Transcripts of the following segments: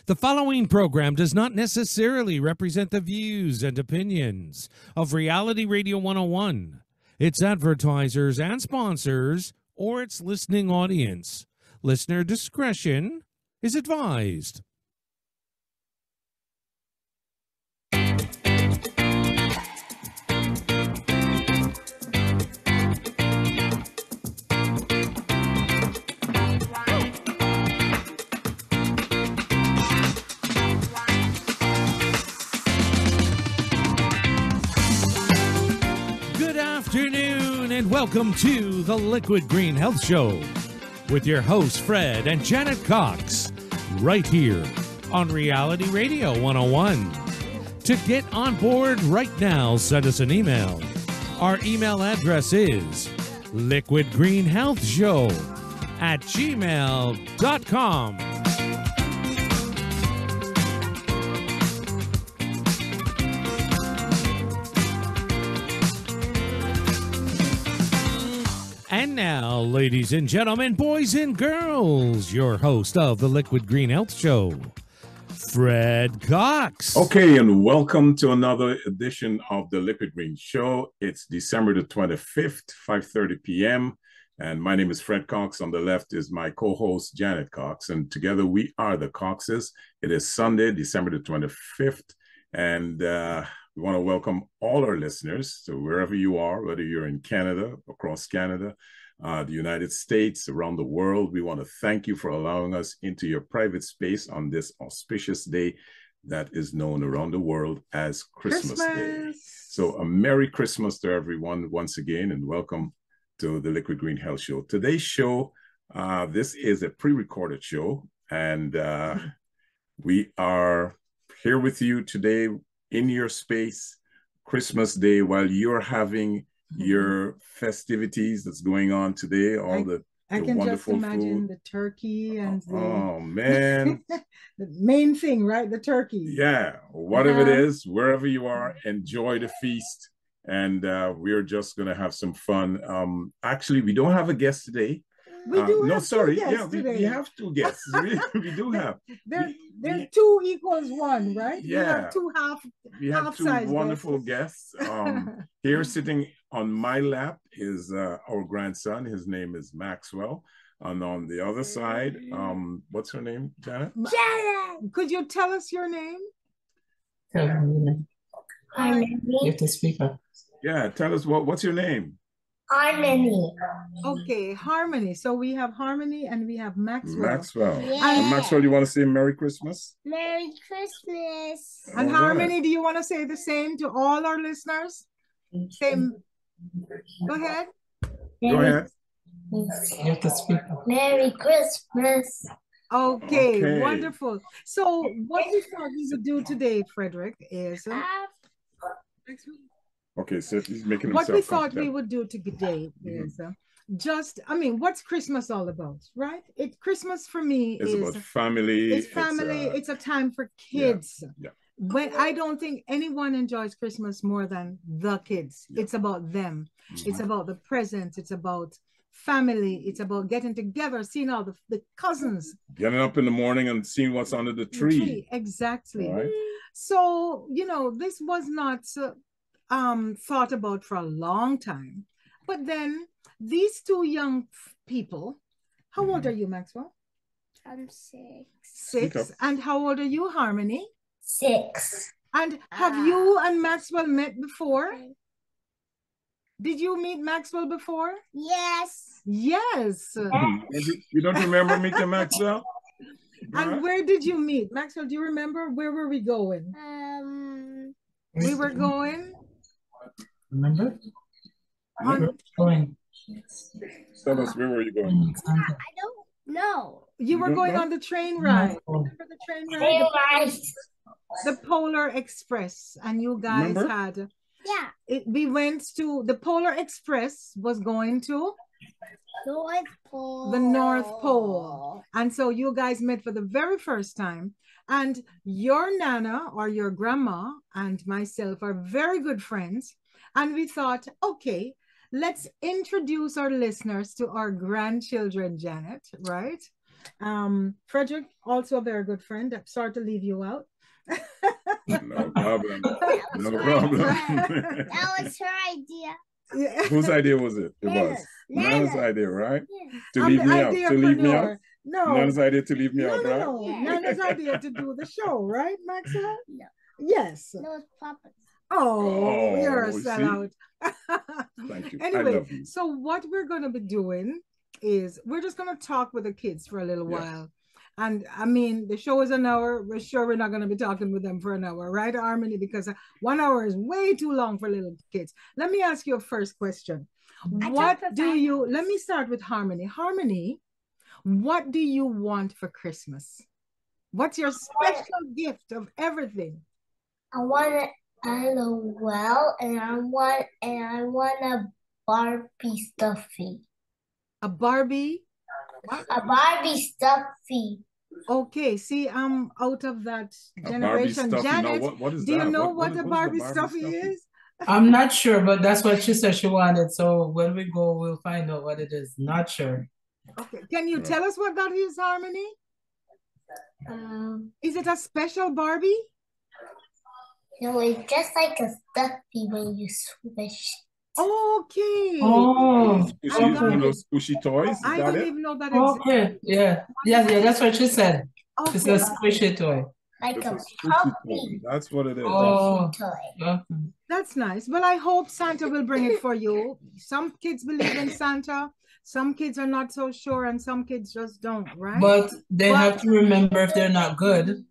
The following program does not necessarily represent the views and opinions of Reality Radio 101, its advertisers and sponsors, or its listening audience. Listener discretion is advised. Good afternoon and welcome to the Liquid Green Health Show with your hosts Fred and Janet Cox right here on Reality Radio 101. To get on board right now, send us an email. Our email address is liquidgreenhealthshow@gmail.com. And now, ladies and gentlemen, boys and girls, your host of the Liquid Green Health Show, Fred Cox. Okay, and welcome to another edition of the Liquid Green Show. It's December the 25th, 5:30 p.m., and my name is Fred Cox. On the left is my co-host, Janet Cox, and together we are the Coxes. It is Sunday, December the 25th, and we want to welcome all our listeners. So wherever you are, whether you're in Canada, across Canada, the United States, around the world, we want to thank you for allowing us into your private space on this auspicious day that is known around the world as Christmas Day. So a Merry Christmas to everyone once again, and welcome to the Liquid Green Health Show. Today's show, this is a pre-recorded show, and we are here with you today in your space, Christmas Day, while you're having your festivities that's going on today, all the wonderful just imagine food. the turkey and Oh man. the main thing, right? The turkey. Yeah, whatever it is, wherever you are, enjoy the feast. And we're just going to have some fun. Actually, we don't have a guest today. We do no, have sorry. two guests Yeah, today. we have two guests. we do have. They're two equals one, right? Yeah. We have two We have two half-size wonderful guests. Here sitting on my lap is our grandson. His name is Maxwell. And on the other side, what's her name, Janet? Janet! Could you tell us your name? You have to speak up. Yeah, tell us what's your name? Harmony. Okay, Harmony. So we have Harmony and we have Maxwell. Maxwell. Yeah. And Maxwell, you want to say Merry Christmas? Merry Christmas. And All Harmony, right. do you want to say the same to all our listeners? Same. Go ahead. Go ahead. You have to speak up. Merry Christmas. Okay, wonderful. So what we thought we would do today, Frederick, is Okay, so he's making what himself we thought we comfortable. would do today is what's Christmas all about, right? Christmas for me It's is about family. it's family. It's a time for kids. Yeah. When I don't think anyone enjoys Christmas more than the kids. Yeah. It's about them. Mhm. It's about the presents. It's about family. It's about getting together, seeing all the cousins. Getting up in the morning and seeing what's under the tree. Exactly. Right. So, this was not thought about for a long time. But then these two young people, how old are you, Maxwell? I'm 6. 6. And how old are you, Harmony? 6. And have you and Maxwell met before? Did you meet Maxwell before? Yes. Yes. You don't remember meeting Maxwell? And where did you meet? Maxwell, do you remember? Where were we going? We were going Remember? on, Tell us, where were you going? I don't know. you were don't going know? on the train ride. Remember the train ride? The Polar Express. And you guys Remember? had Yeah. we went to the Polar Express was going to North Pole. the North Pole. And so you guys met for the very first time. And your Nana or your grandma and myself are very good friends. And we thought, okay, let's introduce our listeners to our grandchildren, Janet, right? Frederick, also a very good friend. I'm sorry to leave you out. No problem. No problem. That was her idea. Yeah. Whose idea was it? It was Nana's idea, right? To leave me out. To leave me out. No. Nana's idea to leave me out, right? No. Yeah. Nana's idea to do the show, right, Maxwell? No. Yes. No, it's Papa's. Oh, you're a see? sellout. Thank you. I Anyway, love you. so what we're going to be doing is we're just going to talk with the kids for a little Yes. while. And I mean, the show is an hour. We're sure we're not going to be talking with them for an hour, right, Harmony? Because 1 hour is way too long for little kids. Let me ask you a first question. What do you, let me start with Harmony. Harmony, what do you want for Christmas? What's your special gift of everything? I want a LOL and I want a Barbie stuffy. A Barbie? What? A Barbie stuffy. Okay, see, I'm out of that A Barbie generation. stuffy. Now, Janet, what is do you that? know What what a is the Barbie stuffy stuffy? is? I'm not sure, but that's what she said she wanted. So when we go, we'll find out what it is. Not sure. Okay, can you tell us what that is, Harmony? Is it a special Barbie? No, it's just like a stuffy when you swish. Okay. Oh, Is I one got of it. those squishy toys? Is I that didn't it? even know that existed. okay. Yeah. That's what she said. It's a Okay. squishy toy. Like It's a a squishy toy. puppy That's what it is. Oh, toy. okay. That's nice. Well, I hope Santa will bring it for you. Some kids believe in Santa. Some kids are not so sure, and some kids just don't, right? But they have to remember if they're not good,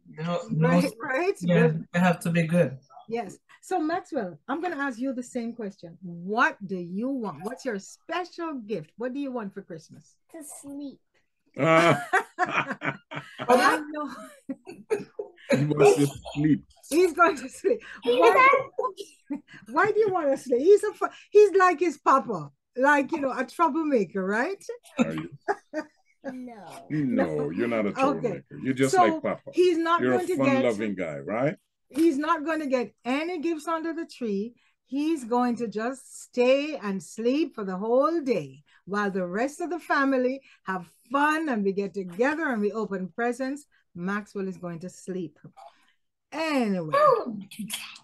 Right. yeah, they have to be good. Yes. So Maxwell, I'm going to ask you the same question. What do you want? What's your special gift? What do you want for Christmas? To sleep. I know. He wants to sleep. He's going to sleep. Why do you want to sleep? He's like his papa, like, a troublemaker, right? Are you? No. No, you're not a troublemaker. Okay. You're just So like Papa. He's not You're a going to fun-loving guy, right? He's not going to get any gifts under the tree. He's going to just stay and sleep for the whole day while the rest of the family have fun and we get together and we open presents. Maxwell is going to sleep. Anyway,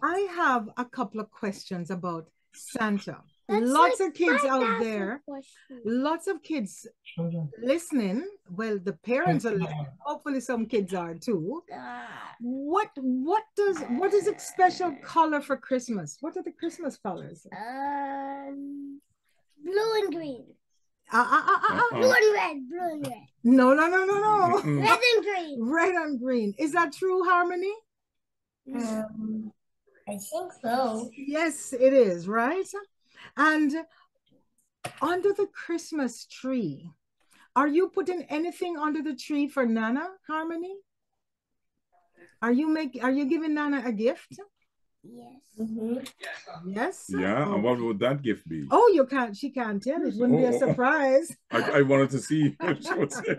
I have a couple of questions about Santa. Lots of kids out there, lots of kids listening. Well, the parents are listening. Hopefully some kids are too. What is a special color for Christmas? What are the Christmas colors? Blue and green. Blue and red. Blue and red. No. Red and green. Red and green. Is that true, Harmony? I think so. Yes, it is, right? And under the Christmas tree, are you putting anything under the tree for Nana, Harmony? Are you giving Nana a gift? Yes. Yes. Yeah, and what would that gift be? Oh, she can't tell. It wouldn't be a surprise. I wanted to see what she would say.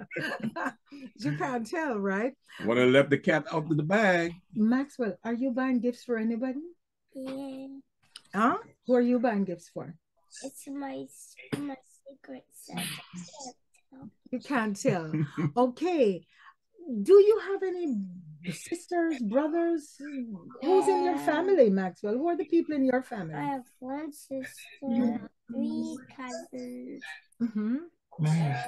You can't tell, right? Want to let the cat out of the bag. Maxwell, are you buying gifts for anybody? Yeah. Huh? Who are you buying gifts for? It's my secret Santa. You can't tell. Okay. Do you have any sisters, brothers? Who's in your family, Maxwell? Who are the people in your family? I have one sister, 3 cousins. Maya?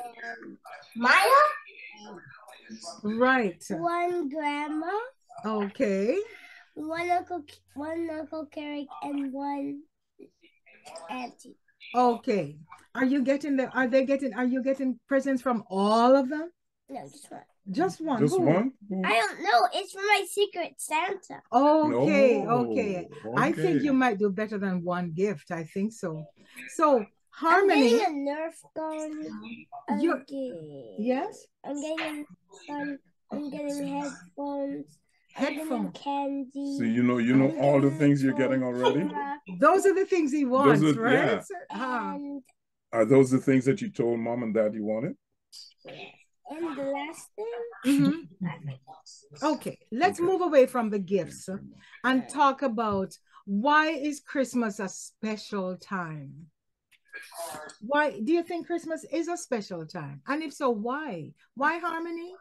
Right. 1 grandma. Okay. 1 Uncle Carrick and 1 auntie. Okay. Are you getting presents from all of them? No, just 1. Just one. Just Who? one? I don't know. It's for my secret Santa. Okay. Okay. I think you might do better than one gift. I think so. So Harmony. I'm getting a Nerf gun. Yes? I'm getting headphones. Headphones. Candy. So you know all the things you're getting already? Those are the things he wants, right? Yeah. Are those the things that you told Mom and Dad you wanted? And the last thing? Okay, let's move away from the gifts and talk about why is Christmas a special time? Why do you think Christmas is a special time? And if so, why? Why, Harmony?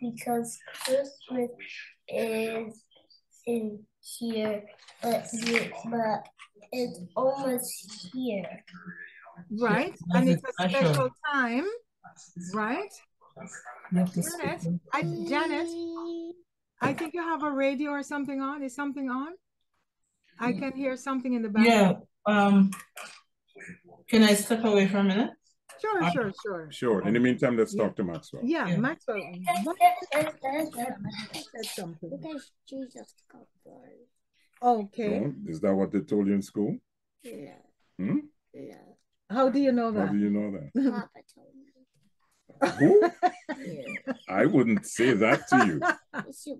Because Christmas is in here, but it's almost here. Right? Yeah, And it's it's a special. special time, right? Janet, I think you have a radio or something on. Is something on? I can hear something in the background. Yeah. Can I step away for a minute? Sure. Sure. In the meantime, let's talk to Maxwell. Yeah, Yeah. Maxwell. What said something? Because Jesus got born. Okay. Oh, is that what they told you in school? No, Hmm? no. How do you know How that? do you know that? Papa told me. Who? Yeah. I wouldn't say that to you. It's your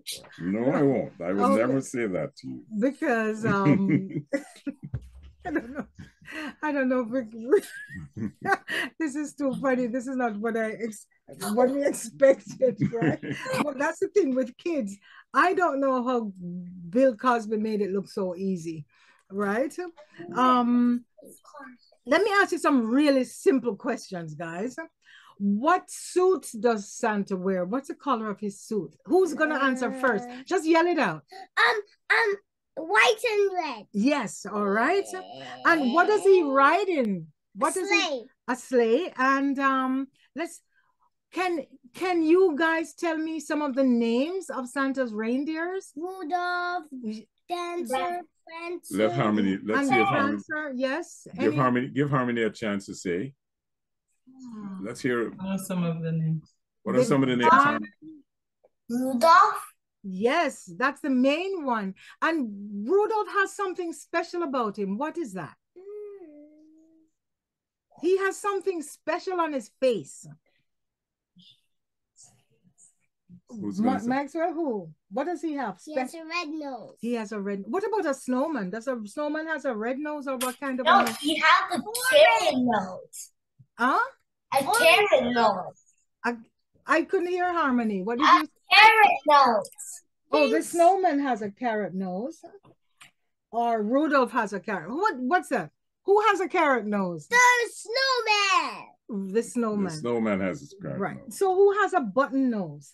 No, I won't. I would Okay. never say that to you. Because I don't know. This is too funny. This is not what what we expected, right? But that's the thing with kids. I don't know how Bill Cosby made it look so easy, right? Let me ask you some really simple questions, guys. What suit does Santa wear? What's the color of his suit? Who's gonna answer first? Just yell it out. White and red. Yes, all right. And what does he ride in? What is Sleigh. it? A sleigh. And can you guys tell me some of the names of Santa's reindeers? Rudolph, Dancer, Prancer. Let Harmony. Let's And see if Harmony. Prancer, yes. Give Harmony a chance to say. Let's hear. What are some of the names? What are some of the names? Harmony? Rudolph. Yes, that's the main one. And Rudolph has something special about him. What is that? He has something special on his face. Maxwell, who? What does he have? He has a red nose. He has a red. What about a snowman? Does a snowman has a red nose, or what kind of? No, a nose? he has a carrot nose. Huh? A carrot nose. I couldn't hear Harmony. What did you? Carrot nose. Oh, the snowman has a carrot nose, or Rudolph has a carrot. What's that? Who has a carrot nose? The snowman. The snowman. The snowman has his carrot Right. nose. So who has a button nose?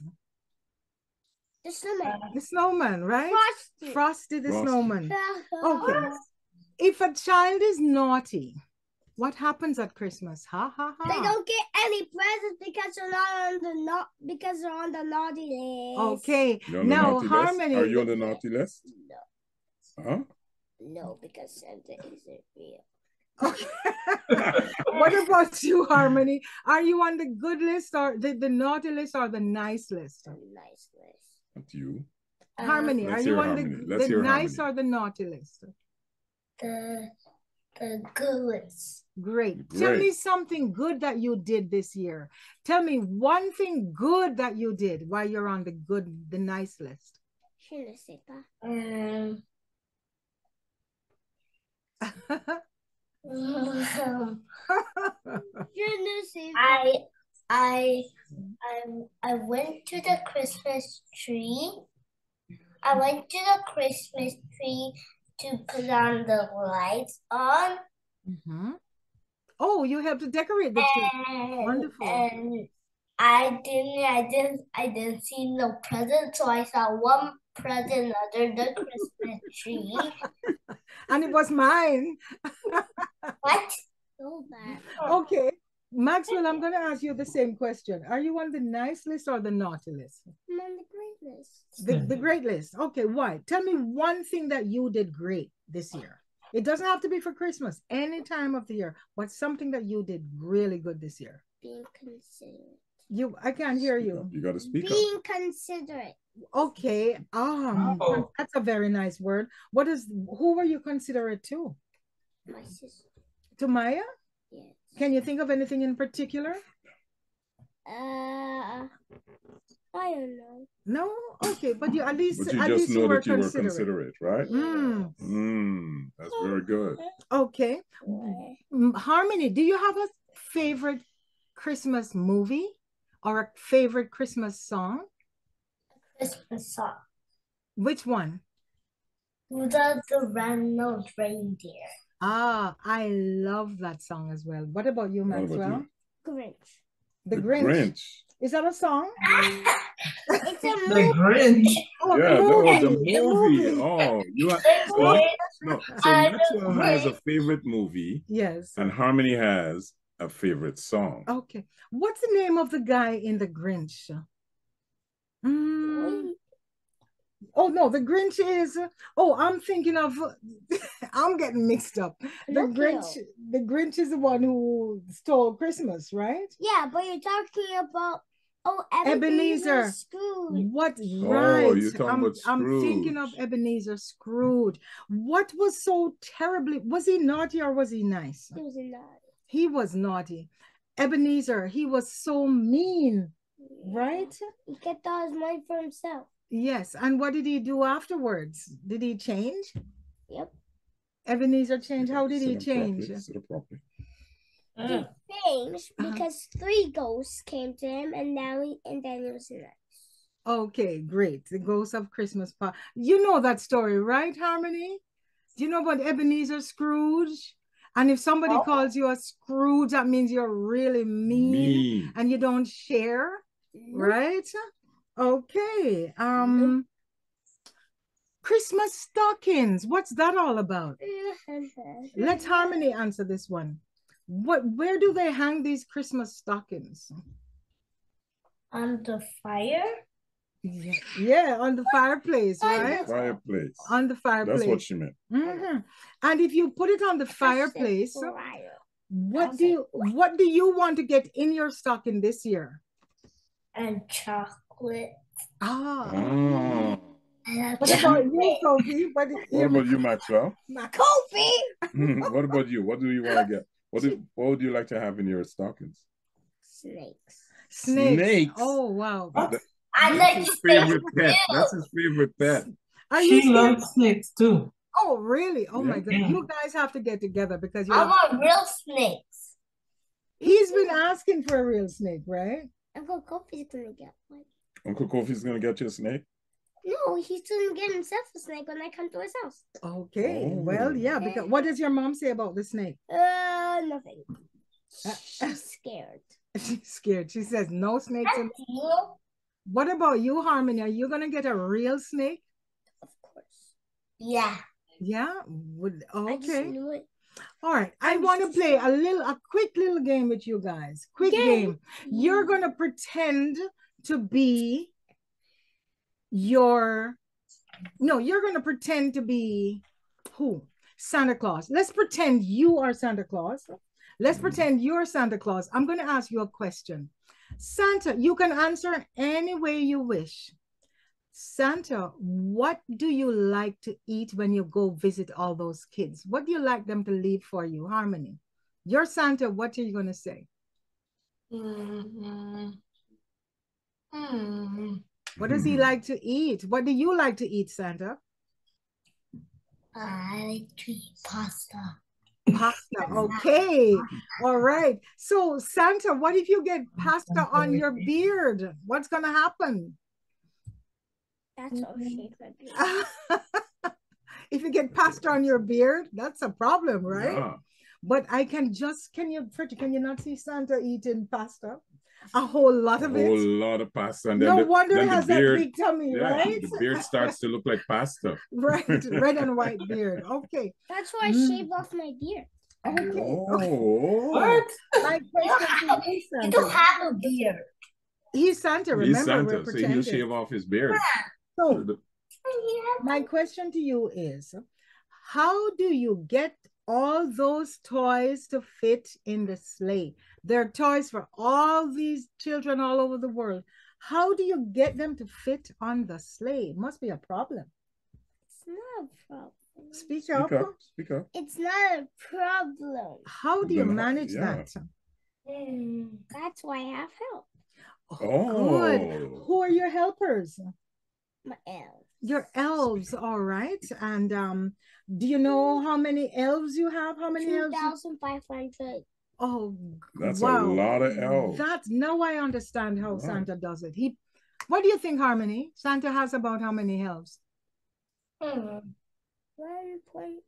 The snowman. The snowman, right? Frosty the Frosty. snowman. Okay. If a child is naughty, what happens at Christmas? Ha ha ha. They don't get any presents because they're not on because they're on the naughty list. Okay. You're on the Now naughty Harmony. list? Are you on the naughty list? No. Huh? No, because Santa isn't real. Okay. What about you, Harmony? Are you on the good list, or the naughty list, or the nice list? Nice list. Not you. Harmony, Let's are you hear on Harmony. Let's the hear nice Harmony. or the naughty list? The good list. Great. Great. Tell me something good that you did this year. Tell me one thing good that you did while you're on the nice list. Je ne sais pas. I went to the Christmas tree. I went to the Christmas tree to put on the lights on. Mm-hmm. Oh, you helped to decorate the tree. Wonderful. And I didn't see no present, so I saw one present under the Christmas tree. And it was mine. What? So bad. Okay. Maxwell, I'm going to ask you the same question. Are you on the nice list or the naughty list? I'm on the great list. The great list. Okay, why? Tell me one thing that you did great this year. It doesn't have to be for Christmas, any time of the year, but something that you did really good this year. Being considerate. I can't hear you. You got to speak up. Being considerate. Okay. That's a very nice word. Who were you considerate to? My sister. To Maya? Yes. Can you think of anything in particular? I don't know. No? Okay, but you at least But you at just least know you were that you were considerate. considerate, right? Mm. That's very good. Okay. Harmony, do you have a favorite Christmas movie or a favorite Christmas song? Christmas song. Which one? Rudolph the Red-Nosed Reindeer. Ah, I love that song as well. What about you, What about Maxwell? you? Grinch. The The Grinch. Grinch. Is that a song? It's a The movie. Grinch. Oh, Yeah, the the movie. movie. Oh, you are The so Grinch. no. So I Maxwell has a Grinch. favorite movie, Yes. and Harmony has a favorite song. Okay. What's the name of the guy in the Grinch? Oh no, the Grinch is. Oh, I'm thinking of. I'm getting mixed up. The Grinch. The Grinch is the one who stole Christmas, right? Yeah, but you're talking about Ebenezer. Scrooge. What? Oh, Right. you're talking about I'm thinking of Scrooge. Ebenezer Scrooge. What was so terribly? Was he naughty or was he nice? He was naughty. He was naughty. Ebenezer. He was so mean, right? He kept all his money for himself. Yes. And what did he do afterwards? Did he change? Yep. Ebenezer changed. How did he Sit up change? properly, sit up properly. He changed because 3 ghosts came to him, and then he was nice. Okay, great. The Ghost of Christmas Past. You know that story, right, Harmony? Do you know about Ebenezer Scrooge? And if somebody calls you a Scrooge, that means you're really mean and you don't share, right? Okay. Christmas stockings. What's that all about? Let Harmony answer this one. Where do they hang these Christmas stockings? On the fire? Yeah, on the fireplace, right? Fireplace. On the fireplace. That's what she meant. And if you put it on the fireplace, what do you want to get in your stocking this year? And chocolate. Oh. What about you, Kofi? What about you, Maxwell? Kofi! What about you? What do you want to get? What would you like to have in your stockings? Snakes. Oh, wow. That's his favorite pet. That's his favorite pet. She loves snakes too. Oh, really? Oh, my God. You guys have to get together because you I want real snakes. He's been asking for a real snake, right? Uncle Kofi's going to get one. Uncle Kofi's going to get you a snake? No, he's going to get himself a snake when I come to his house. Okay. Oh. Well, yeah, because what does your mom say about the snake? Nothing. She's scared. She's scared. She says no snakes. What about you, Harmony? Are you going to get a real snake? Of course. Yeah. Yeah? Okay. I just knew it. All right. I want to play a quick little game with you guys. Quick game. You're going to pretend to be you're going to pretend to be who? Santa Claus. Let's pretend you are Santa Claus. Let's pretend you're Santa Claus. I'm going to ask you a question. Santa, you can answer any way you wish. Santa, what do you like to eat when you go visit all those kids? What do you like them to leave for you? Harmony. You're Santa, what are you going to say? What does he like to eat? What do you like to eat, Santa? I like to eat pasta. Pasta, okay. All right. So, Santa, what if you get pasta on your beard? What's going to happen? That's all shake my beard. If you get pasta on your beard, that's a problem, right? Yeah. But can you not see Santa eating pasta? A whole lot of it. A whole lot of pasta. And No then wonder then it has that big tummy, right? The beard starts to look like pasta. Right, red and white beard. Okay. That's why I shave off my beard. Okay. Oh. What? My question to you, Santa. You don't have a beard. He's Santa, remember? He's Santa, we're so pretending. he'll shave off his beard. So, my question to you is, how do you get all those toys to fit in the sleigh? There are toys for all these children all over the world. How do you get them to fit on the sleigh? It must be a problem. It's not a problem. Speak up. Speak up. It's not a problem. How do you manage that? That's why I have help. Oh, good. Who are your helpers? My elves. Your elves, all right. And do you know how many elves you have? How many elves? 2,500. Oh, that's wow. a lot of elves. Now I understand how Santa does it. What do you think, Harmony? Santa has about how many elves? 1.5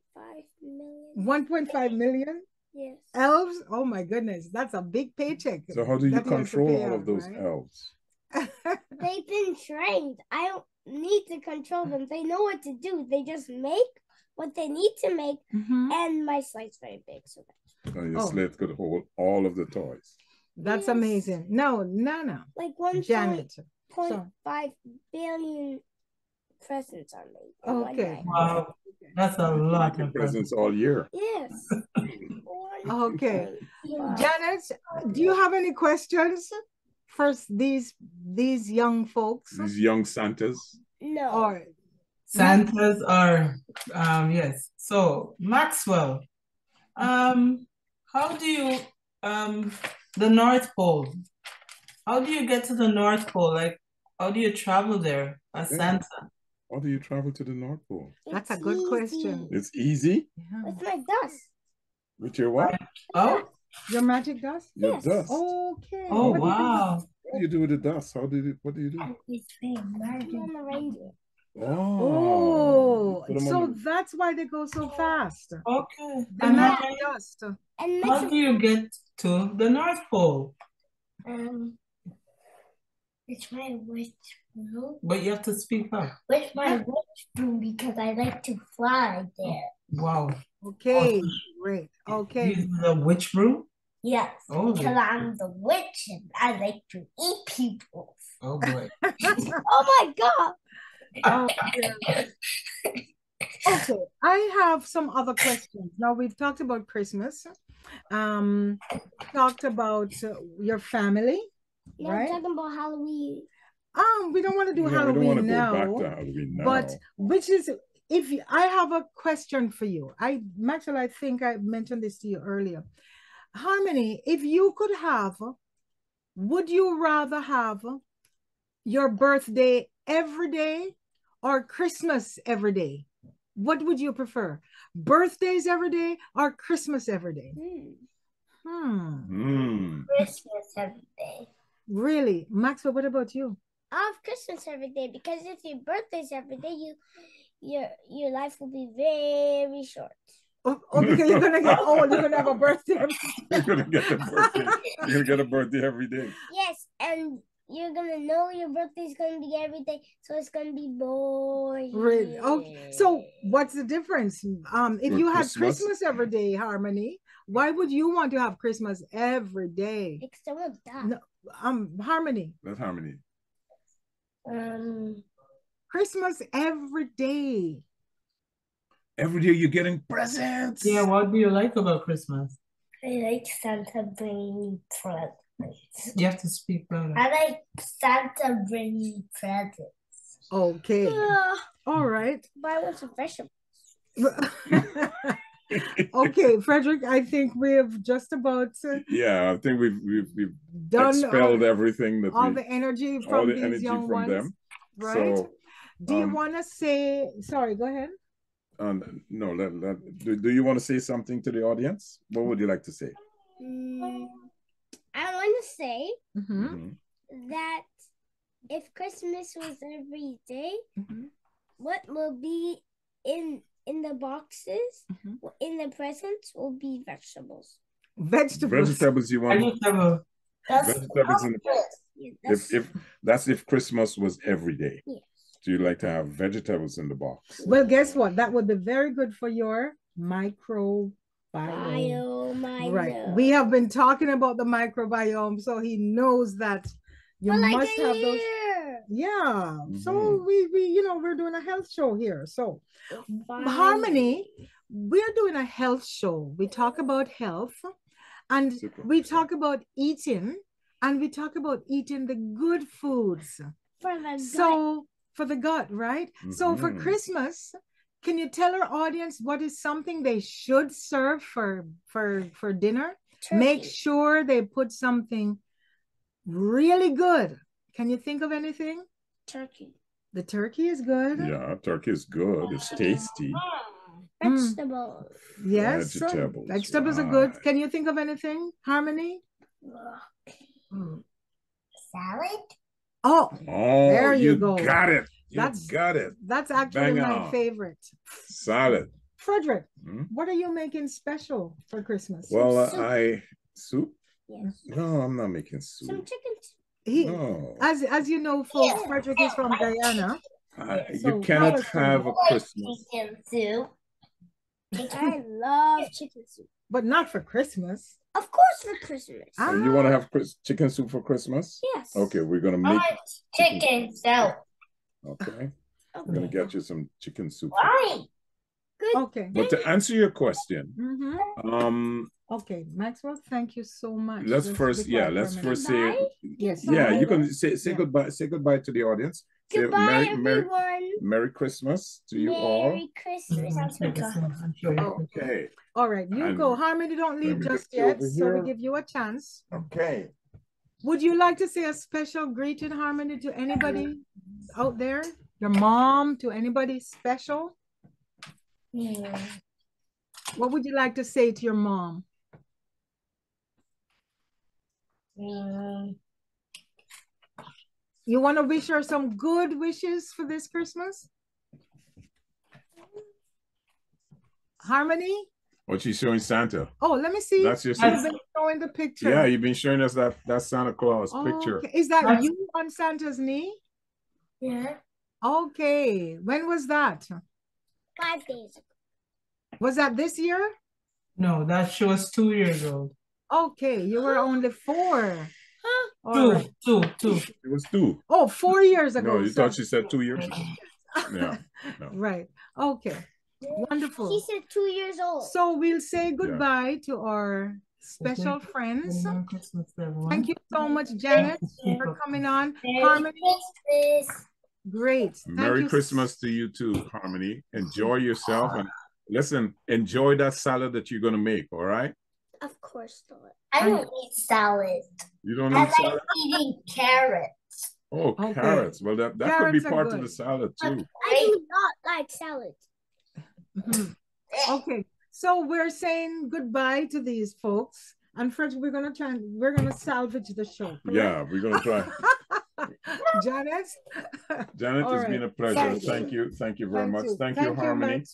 million. 1.5 million? Yes. Elves? Oh my goodness, that's a big paycheck. So how do you that he has to control pay all out, of those right? elves? They've been trained. I don't need to control them. They know what to do. They just make what they need to make. And my slide's very big, so So your sled could hold all of the toys. that's Yes. amazing. No, like Janet. 1.5 billion presents are made. in one Okay. night. Wow, that's a lot Making of presents all year. Yes. Okay. 1.5. Janet, do you have any questions for these young folks? These young Santas. No. Or Santas are, yes. So Maxwell, how do you, the North Pole, how do you get to the North Pole? Like, how do you travel there as Santa? How do you travel to the North Pole? that's a good question. It's easy. With my dust. With your what? Oh, Your magic dust? Your Yes. dust. Okay. oh, What do you do? wow. What do you do with the dust? What do you do? I'm on the reindeer. Oh, Put 'em so on the- that's why they go so fast. Okay. The And magic dust. And how do you get to the North Pole? It's my wish room. But you have to speak up. It's my wish room because I like to fly there. Wow. Okay, great. Okay. This is a witch room? Yes, Oh, because I'm the witch and I like to eat people. Oh, boy. Oh my God. Oh, yeah. Okay, I have some other questions. Now we've talked about Christmas, talked about your family, Now right? talking about Halloween. We don't want to do Yeah, we don't Halloween want to now, go back to Halloween now. but which is if you, I have a question for you. Maxwell, I think I mentioned this to you earlier. Harmony, if you could have, would you rather have your birthday every day or Christmas every day? What would you prefer? Birthdays every day or Christmas every day? Christmas every day. Really? Maxwell, what about you? I have Christmas every day because if your birthday's every day, your life will be very short. Oh, because you're gonna get old, you're gonna have a birthday. You're gonna get a birthday. You're gonna get a birthday every day. Yes, and you're gonna know your birthday's gonna be every day, so it's gonna be boring. Really? Okay. So what's the difference? If you had Christmas every day, Harmony, why would you want to have Christmas every day? Because I want that. No, Harmony. That's Harmony. Christmas every day. Every day you're getting presents. Yeah, what do you like about Christmas? I like Santa bringing presents. You have to speak louder. I like Santa bringing presents. Okay. All right. But I want some vegetables. Okay, Frederick, I think we have just about yeah, I think we've done expelled everything that all the energy from these young ones, them. right? So, do you want to say? Sorry, go ahead. No, do you want to say something to the audience? What would you like to say? I want to say that if Christmas was every day, what will be in the boxes, in the presents, will be vegetables. Vegetables you want? Vegetables in the box. If Christmas was every day. Yes. Do you like to have vegetables in the box? Well, guess what? That would be very good for your microbiome. Right. We have been talking about the microbiome, so he knows that you must have those. Yeah. So we we're doing a health show here. So Harmony, we're doing a health show. We talk about health and we talk about eating and we talk about eating the good foods. For the gut, right? So for Christmas, can you tell our audience what is something they should serve for dinner? Turkey. Make sure they put something really good. Can you think of anything? Turkey. The turkey is good. Yeah, turkey is good. It's tasty. Vegetables. Yes. Vegetables. Vegetables are good. Can you think of anything, Harmony? Salad. Oh, there you go. Got it. You got it. That's actually Bang my on. favorite. Solid. Frederick, what are you making special for Christmas? Well, soup. Soup? Yes. No, I'm not making soup. Some He, chicken. No. as you know, folks, Frederick is from Guyana. You cannot have a Christmas. Chicken soup. I love chicken soup. But not for Christmas. Of course for Christmas. You want to have chicken soup for Christmas? Yes. Okay, we're going to make chicken soup. Okay. We're going to get you some chicken soup. Why? Good. Okay. But to answer your question, okay, Maxwell, thank you so much. Let's first say yes. Yeah, you can say goodbye. Say goodbye to the audience. Goodbye, say everyone. Merry Christmas to you all. Merry Christmas. Okay. All right, you go. Harmony, don't leave just yet, so we give you a chance. Okay. Would you like to say a special greeting, Harmony, to anybody out there? Your mom, to anybody special? Yeah. What would you like to say to your mom? You want to wish her some good wishes for this Christmas? Harmony? What she's showing Santa. Oh, let me see. That's your You've been showing the picture. Yeah, you've been showing us that Santa Claus picture. Okay. Is that you on Santa's knee? Yeah. Okay. When was that? 5 days ago. Was that this year? No, that she was 2 years old. Okay, you were only 4. Two. It was 2. Oh, 4 years ago. No, you thought she said 2 years? Yeah. No. Right. Okay. Wonderful. She said 2 years old. So we'll say goodbye to our special friends. Thank you so much, Janet, for coming on. Harmony. Great. Merry Christmas to you too, Harmony. Enjoy yourself and listen, enjoy that salad that you're going to make, all right? Of course not. I don't eat salad. You don't eat salad? I'm eating carrots. Oh, okay. Carrots. Well, that could be part of the salad too. I do not like salad. Okay, so we're saying goodbye to these folks, and first we're gonna salvage the show. Correct? Yeah, we're gonna try. Janet, it's been a pleasure. Thank you very much. Thank you, Harmony.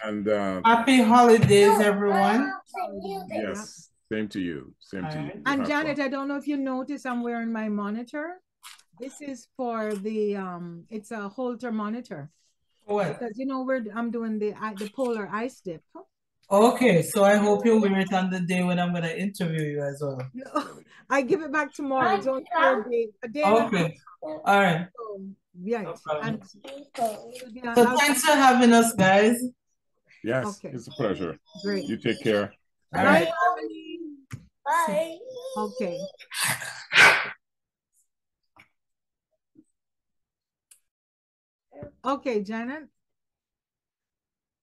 And happy holidays, everyone. Yes, same to you. And Janet, I don't know if you notice, I'm wearing my monitor. This is for the it's a Holter monitor. What? Because you know I'm doing the polar ice dip. Okay, so I hope you wear it on the day when I'm gonna interview you as well. No, I give it back tomorrow. It's only a day. Okay. All right. Yeah. No And, so thanks for having us, guys. Yes, okay. It's a pleasure. Great. You take care. All right. Bye. Okay. Okay, Janet.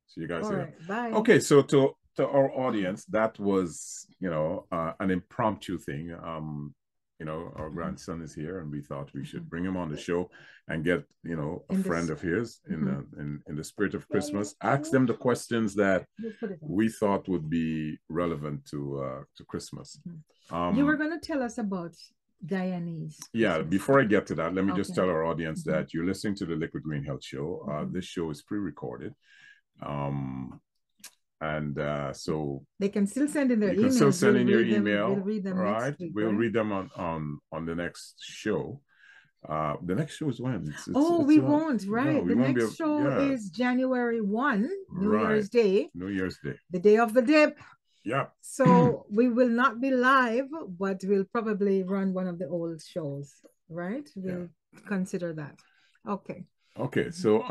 See you guys All later. right, bye. Okay, so to our audience, that was an impromptu thing. Our grandson is here, and we thought we should bring him on the show and get a friend of his in the spirit of Christmas. Ask them the questions that we thought would be relevant to Christmas. You were going to tell us about Guyanese. Yeah, before I get to that, let me just tell our audience that you're listening to the Liquid Green Health Show. This show is pre-recorded. So they can still send in their emails. You can still send in your email. We'll read them right? Week, we'll read them on the next show. The next show is when? We won't, right? No, the next show is January 1, New Year's Day. New Year's Day. The day of the dip. Yeah. So we will not be live, but we'll probably run one of the old shows, right? We'll consider that. Okay. Okay. So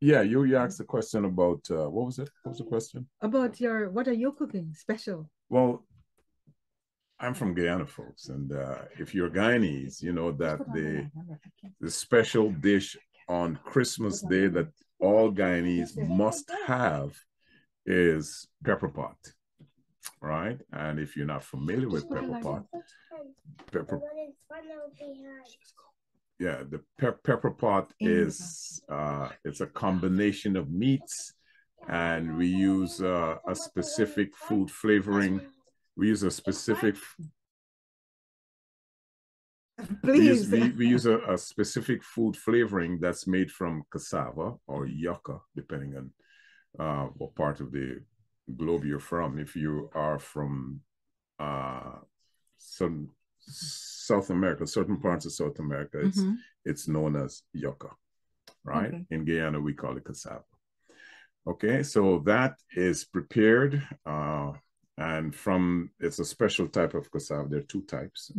you asked the question about what was it? What was the question? About what are you cooking special? Well, I'm from Guyana, folks, and if you're Guyanese, you know that the special dish on Christmas Day that all Guyanese must have is pepper pot, right? And if you're not familiar with pepper pot, the pepper pot is it's a combination of meats, and we use a specific food flavoring. We use a specific Please. We use a specific food flavoring that's made from cassava or yucca, depending on what part of the globe you're from. If you are from some South America, certain parts of South America, it's known as yucca, right? Okay. In Guyana, we call it cassava. Okay, so that is prepared, and it's a special type of cassava. There are two types.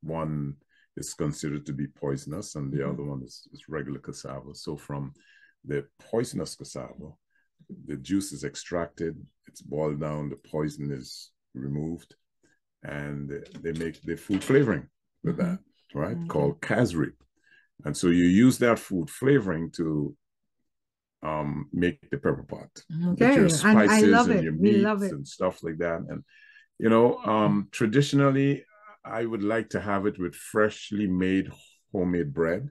One is considered to be poisonous, and the other one is regular cassava. So from the poisonous cassava, the juice is extracted, it's boiled down, the poison is removed, and they make the food flavoring with that, right? Called casri. And so you use that food flavoring to make the pepper pot. Okay, with your spices and, I love and your meats and stuff like that. And you know, traditionally, I would like to have it with freshly made homemade bread,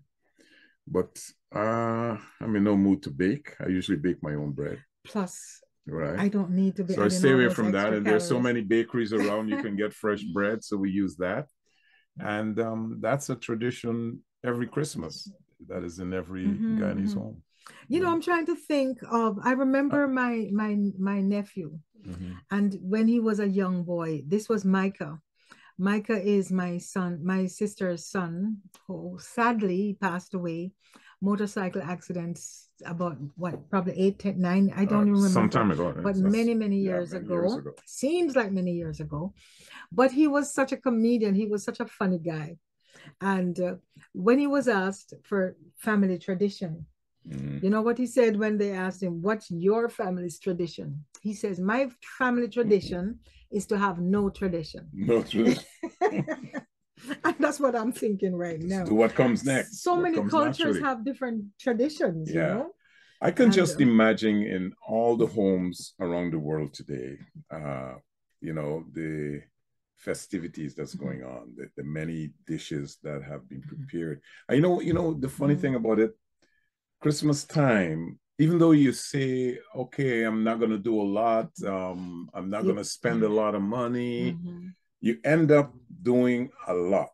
but I'm in no mood to bake. I usually bake my own bread. Plus, right, I don't need to be. So I stay away from that. And there's so many bakeries around you can get fresh bread, so we use that. And that's a tradition every Christmas that is in every Guyanese home. You know, I'm trying to think of, I remember my nephew, and when he was a young boy, this was Micah. Micah is my sister's son, who sadly passed away, motorcycle accidents about probably 8, 10, 9, I don't remember. Some time ago. But many years ago. Seems like many years ago. But he was such a comedian. He was such a funny guy. And when he was asked for family tradition, you know what he said when they asked him, what's your family's tradition? He says, my family tradition is to have no tradition. No tradition. And that's what I'm thinking right now. So what comes next? So many cultures have different traditions, you know? I can just imagine in all the homes around the world today, you know, the festivities that's going on, the many dishes that have been prepared. And you know, the funny thing about it, Christmas time, even though you say, okay, I'm not going to do a lot, I'm not going to spend a lot of money, you end up doing a lot,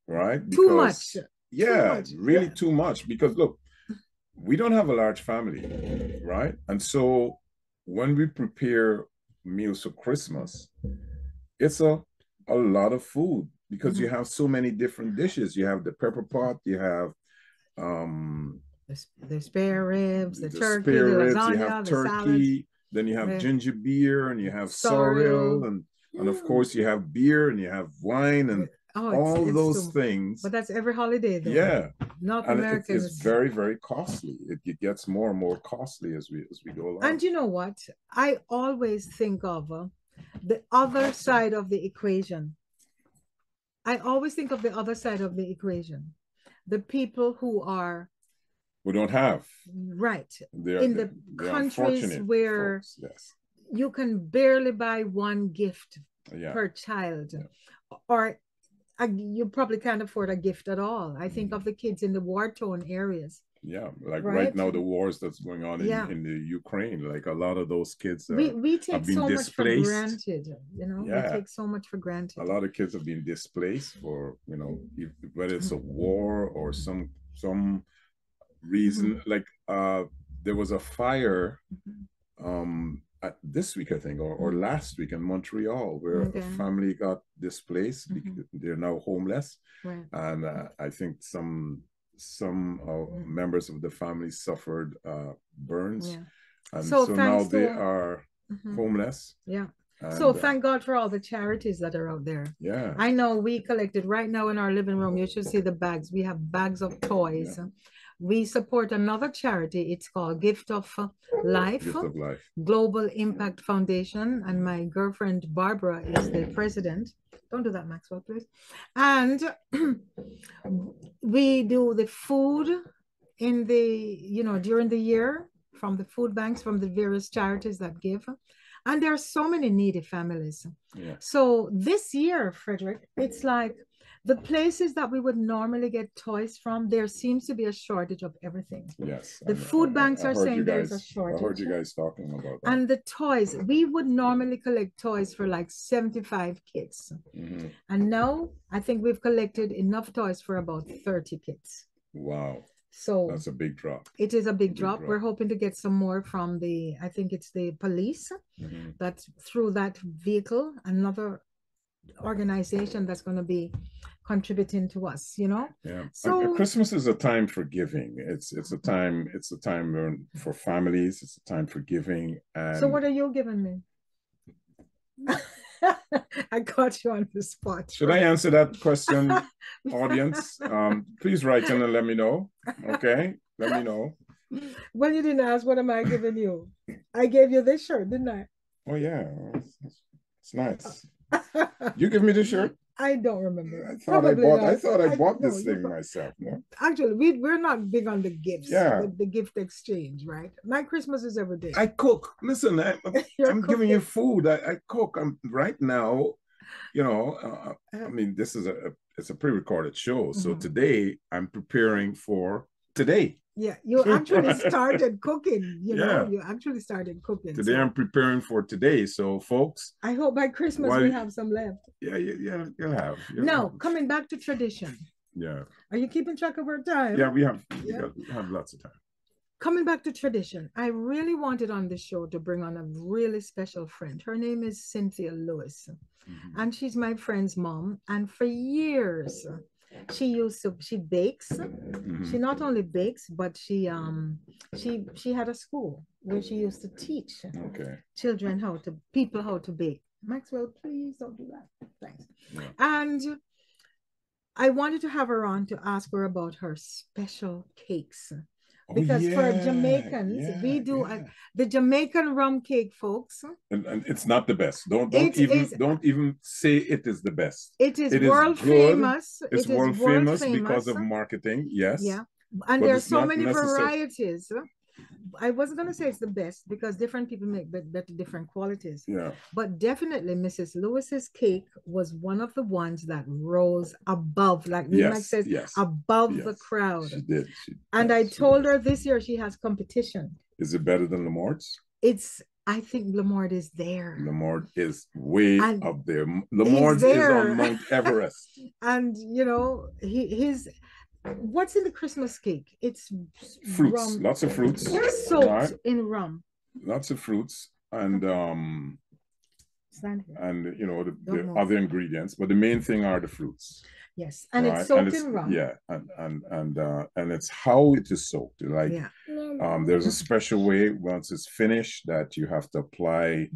right? Because, too much. Yeah, really too much. Because look, we don't have a large family, right? And so when we prepare meals for Christmas, it's a lot of food because you have so many different dishes. You have the pepper pot, you have the spare ribs, the turkey, the lasagna, you have turkey, salad. Then you have ginger beer, and you have sorrel, and of course you have beer, and you have wine, and all those things. But that's every holiday, though. Yeah, North America is very, very costly. It gets more and more costly as we go along. And you know what? I always think of the other side of the equation. I always think of the other side of the equation. The people who don't have. Right. In the countries where you can barely buy one gift per child. Or you probably can't afford a gift at all. I think of the kids in the war-torn areas. Yeah, like right now, the wars that's going on in the Ukraine, like a lot of those kids we take so much for granted, you know. We take so much for granted. A lot of kids have been displaced for, you know, whether it's a war or some reason. Like there was a fire this week, I think, or last week in Montreal, where a family got displaced because they're now homeless, and I think some members of the family suffered burns, and so now they are homeless. And so thank God for all the charities that are out there. Yeah, I know we collected right now in our living room. You should see the bags. We have bags of toys. We support another charity. It's called Gift of Life, Global Impact Foundation. And my girlfriend, Barbara, is the president. Don't do that, Maxwell, please. And we do the food in the, you know, during the year from the food banks, from the various charities that give. And there are so many needy families. So this year, Frederick, it's like the places that we would normally get toys from, there seems to be a shortage of everything. Yes. The food banks are saying there's a shortage. I heard you guys talking about that. And the toys, we would normally collect toys for like 75 kids. And now I think we've collected enough toys for about 30 kids. Wow. So that's a big drop. It is a big drop. We're hoping to get some more from I think it's the police, that's through that vehicle, another organization that's going to be contributing to us, you know. Yeah. So Christmas is a time for giving. It's a time for families. It's a time for giving. And so what are you giving me? I caught you on the spot. Should I answer that question, audience? Please write in and let me know. Okay, let me know. Well, you didn't ask. What am I giving you? I gave you this shirt, didn't I? Oh yeah, it's nice. You give me the shirt? I don't remember. I thought I bought this thing myself. No? Actually, we're not big on the gifts. Yeah. The gift exchange, right? My Christmas is every day. I cook. Listen, I'm giving you food. I cook. I'm right now. You know, I mean, this is it's a pre-recorded show. So today I'm preparing for today. Yeah, you actually started cooking. You know, you actually started cooking. Today I'm preparing for today. So, folks, I hope by Christmas we have some left. Yeah, you'll have. Now, coming back to tradition. Yeah. Are you keeping track of our time? Yeah, we have lots of time. Coming back to tradition, I really wanted on this show to bring on a really special friend. Her name is Cynthia Lewis, and she's my friend's mom. And for years, she bakes. She not only bakes, but she had a school where she used to teach children how to bake. Maxwell, please don't do that. Thanks. Yeah. And I wanted to have her on to ask her about her special cakes. Because for Jamaicans, we do the Jamaican rum cake, folks. And it's not the best. Don't even say it is the best. It is world famous. It's world famous because of marketing. Yes. Yeah. And there's so many varieties. I wasn't going to say it's the best because different people make better different qualities. Yeah. But definitely Mrs. Lewis's cake was one of the ones that rose above, like Mike says, above the crowd. She did. And I told her this year she has competition. Is it better than Lamort's? I think Lamort is there. Lamort is way up there. Lamort is on Mount Everest. And you know, what's in the Christmas cake? It's fruits, rum. Lots of fruits. Soaked in rum. Lots of fruits and you know the other ingredients, but the main thing are the fruits. Yes, and it's soaked in rum. Yeah, and it's how it is soaked. Like there's a special way once it's finished that you have to apply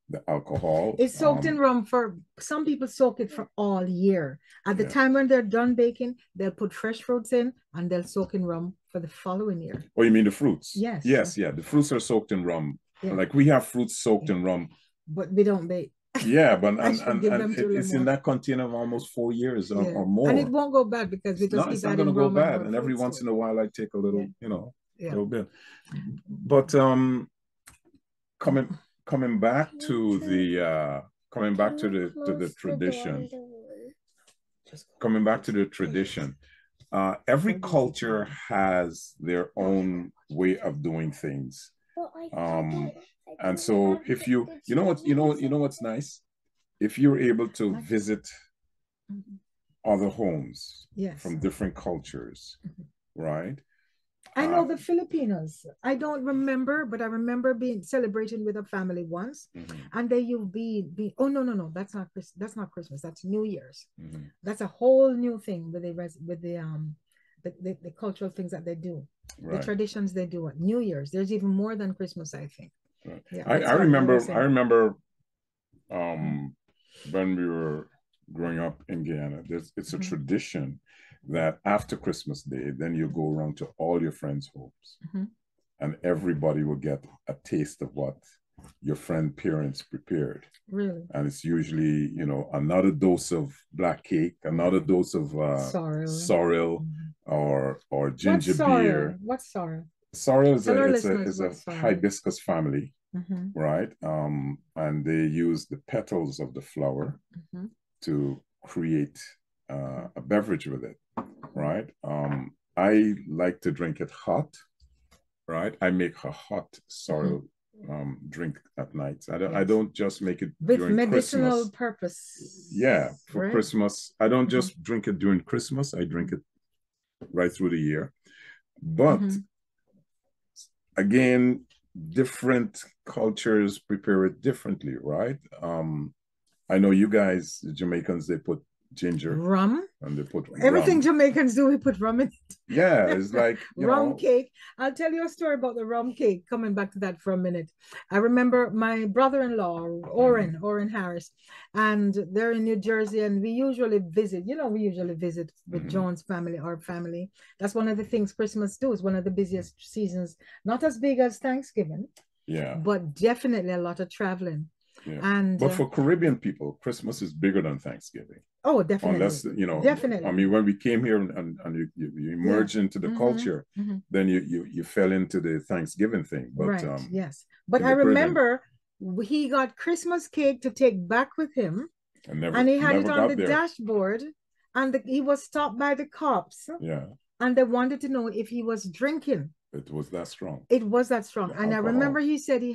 the alcohol. It's soaked in rum for some people soak it for all year. At the time when they're done baking, they'll put fresh fruits in and they'll soak in rum for the following year. Oh, you mean the fruits? Yes. Yes, yeah. The fruits are soaked in rum. Yeah. Like we have fruits soaked in rum. But we don't bake. Yeah, but it's in that container of almost 4 years or more. And it won't go bad because we just it's not going to go bad. And every once in a while I take a little, little bit. But coming back to the tradition. Coming back to the tradition, every culture has their own way of doing things. And so if you know what's nice? If you're able to visit other homes from different cultures, right? I know the Filipinos. I don't remember, but I remember celebrating with a family once, and you'll be. Oh no, that's not Christmas. That's New Year's. That's a whole new thing with the cultural things that they do, the traditions they do at New Year's. There's even more than Christmas, I think. Right. Yeah, I remember when we were growing up in Guyana. It's a tradition that after Christmas Day, then you go around to all your friends' homes, and everybody will get a taste of what your friend parents prepared. Really? And it's usually, another dose of black cake, another dose of sorrel, or ginger beer. What's sorrel? Sorrel is a hibiscus family, right? And they use the petals of the flower to create a beverage with it, right? I like to drink it hot, right? I make a hot sorrel drink at night. I don't just make it with during medicinal Christmas. purpose. Yeah, for right? Christmas. I don't just drink it during Christmas. I drink it right through the year. But again, different cultures prepare it differently, right? I know you guys, the Jamaicans, they put ginger, rum, and they put everything rum. Jamaicans do, we put rum in it. Yeah, it's like rum cake. I'll tell you a story about the rum cake. Coming back to that for a minute, I remember my brother-in-law, Oren Harris, and they're in New Jersey, and we usually visit. We usually visit with John's family, our family. That's one of the things Christmas do. Is one of the busiest seasons. Not as big as Thanksgiving, but definitely a lot of traveling. Yeah. But for Caribbean people, Christmas is bigger than Thanksgiving. Oh, definitely. Unless, definitely. I mean, when we came here and you emerged into the culture, then you fell into the Thanksgiving thing. But, right, yes. But I remember he got Christmas cake to take back with him. And he had it on the dashboard. And he was stopped by the cops. Yeah. And they wanted to know if he was drinking. It was that strong. It was that strong. And I remember he said he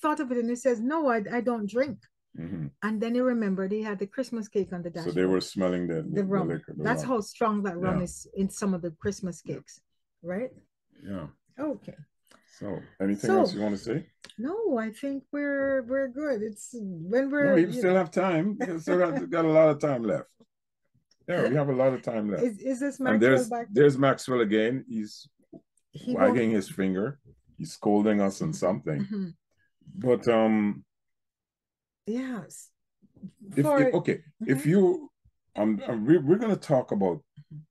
thought of it and he says, no, I don't drink. And then he remembered he had the Christmas cake on the dashboard. So they were smelling the rum. The liquor, That's rum. how strong that rum is in some of the Christmas cakes, right? Yeah. Okay. So anything else you want to say? No, I think we're good. It's when we're. No, you still have time. You still got a lot of time left. Yeah, we have a lot of time left. Is this Maxwell back? There's Maxwell again. He's wagging his finger. He's scolding us on something. But yes. If you we're going to talk about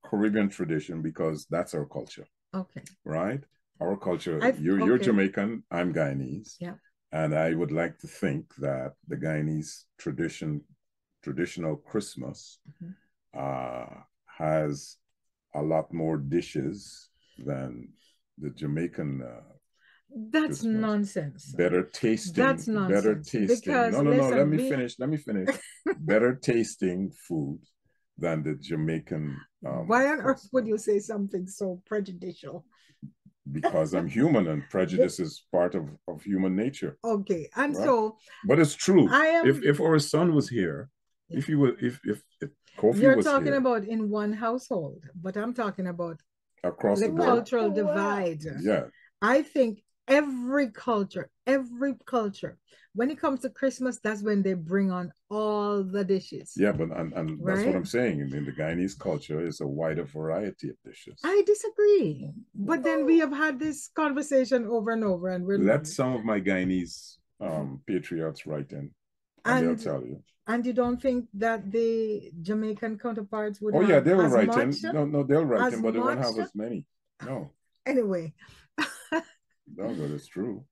Caribbean tradition because that's our culture. Okay. Right? Our culture. You're Jamaican, I'm Guyanese. Yeah. And I would like to think that the Guyanese traditional Christmas has a lot more dishes than the Jamaican that's Christmas. Nonsense. Better tasting. That's nonsense. Better tasting. Because, no. Let me finish. Better tasting food than the Jamaican. Why on earth would you say something so prejudicial? Because I'm human and prejudice is part of human nature. Okay, and right? So. But it's true. If our son was here, if Kofi you're was talking here, about in one household, but I'm talking about across the board. Cultural divide. Yeah. I think every culture, when it comes to Christmas, that's when they bring on all the dishes. Yeah, but and right? That's what I'm saying. In the Guyanese culture, is a wider variety of dishes. I disagree. But then we have had this conversation over and over, and we're let some of my Guyanese patriots write in, and they'll tell you. And you don't think that the Jamaican counterparts would? Oh yeah, they will write in. No, they'll write in, but they won't have as many. No. Anyway. No, but it's true.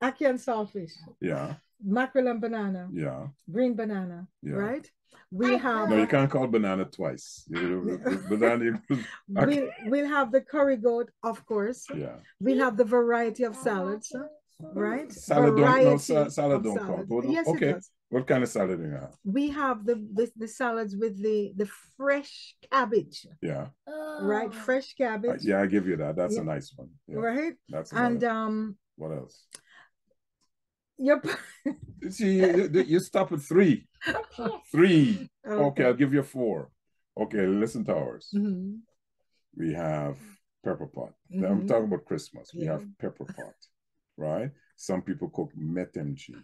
Ackee and saltfish. Yeah. Mackerel and banana. Yeah. Green banana. Yeah. Right? We have. No, you can't call banana twice. Banana. We'll have the curry goat, of course. Yeah. We'll have the variety of salads. Right? Salad don't count. Yes, okay. It does. What kind of salad do you have? We have the salads with the fresh cabbage. Yeah. Right, fresh cabbage. Yeah, I give you that. That's a nice one. Yeah. Right. That's what else? See, you stop at 3. 3. Okay, I'll give you 4. Okay, listen to ours. We have pepper pot. I'm talking about Christmas. We have pepper pot, right? Some people cook metemji.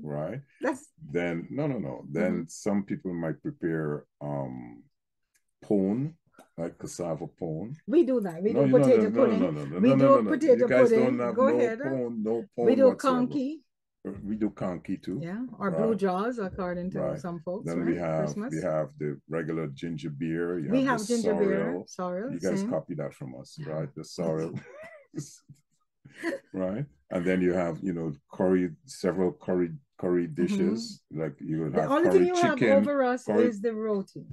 Right. Then no. Then some people might prepare pone, like cassava pone. We do that. We do potato pudding. We do potato pudding. Go ahead. No pone. We do conky. We do conky too. Yeah, or blue jaws, according to some folks. Then we have the regular ginger beer. We have ginger beer. Sorrel. You guys copy that from us, right? The sorrel. Right, and then you have several curry dishes, like you would have. The only thing you chicken, have over us is the roti.